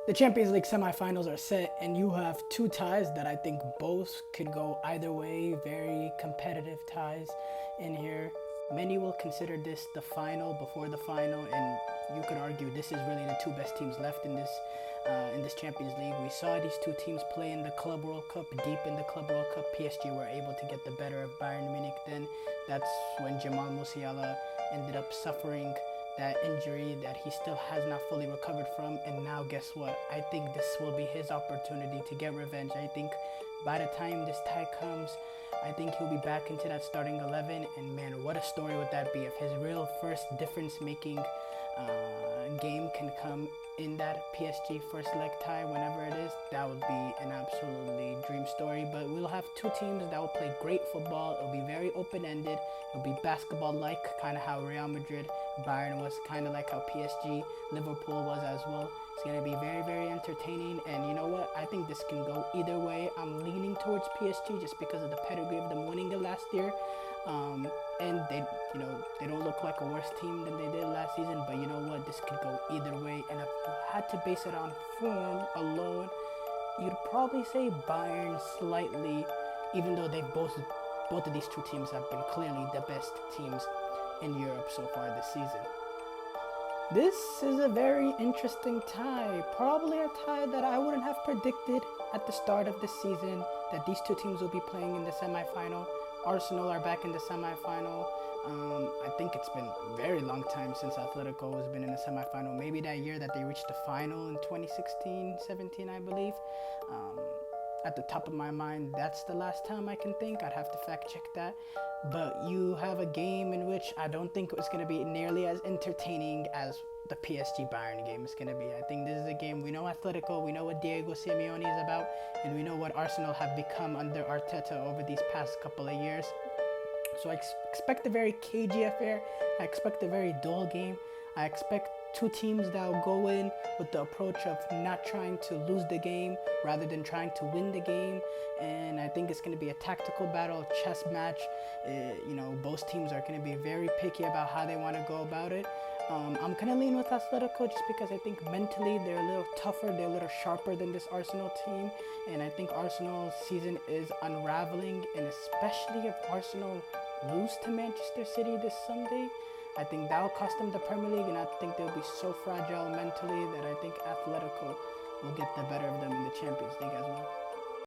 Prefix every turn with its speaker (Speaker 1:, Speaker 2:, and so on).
Speaker 1: The Champions League semifinals are set, and you have two ties that I think both could go either way. Very competitive ties in here. Many will consider this the final before the final, and you could argue this is really the two best teams left in this Champions League. We saw these two teams play in the Club World Cup. Deep in the Club World Cup, PSG were able to get the better of Bayern Munich. Then that's when Jamal Musiala ended up suffering that injury that he still has not fully recovered from. And now guess what? I think this will be his opportunity to get revenge. I think by the time this tie comes, I think he'll be back into that starting 11. And man, what a story would that be if his real first difference-making game can come in that PSG first leg tie, whenever it is. That would be an absolutely dream story. But we'll have two teams that will play great football. It'll be very open-ended. It'll be basketball-like, kind of how Real Madrid, Bayern was, kind of like how PSG, Liverpool was as well. It's going to be very, very entertaining. And you know what? I think this can go either way. I'm leaning towards PSG just because of the pedigree of them winning it last year. And they don't look like a worse team than they did last season. But you know what? This could go either way. And if you had to base it on form alone, you'd probably say Bayern slightly, even though both of these two teams have been clearly the best teams in Europe so far this season. This is a very interesting tie. Probably a tie that I wouldn't have predicted at the start of the season, that these two teams will be playing in the semifinal. Arsenal are back in the semifinal. I think it's been a very long time since Atletico has been in the semifinal. Maybe that year that they reached the final in 2016-17, I believe. At the top of my mind, that's the last time I can think. I'd have to fact check that. But you have a game in which I don't think it's going to be nearly as entertaining as the PSG Bayern game is going to be. I think this is a game, we know Atletico, we know what Diego Simeone is about, and we know what Arsenal have become under Arteta over these past couple of years. So I expect a very cagey affair. I expect a very dull game. I expect two teams that will go in with the approach of not trying to lose the game rather than trying to win the game. And I think it's going to be a tactical battle, a chess match. Both teams are going to be very picky about how they want to go about it. I'm going to lean with Atletico just because I think mentally they're a little tougher, they're a little sharper than this Arsenal team. And I think Arsenal's season is unraveling, and especially if Arsenal lose to Manchester City this Sunday, I think that will cost them the Premier League, and I think they'll be so fragile mentally that I think Atletico will get the better of them in the Champions League as well.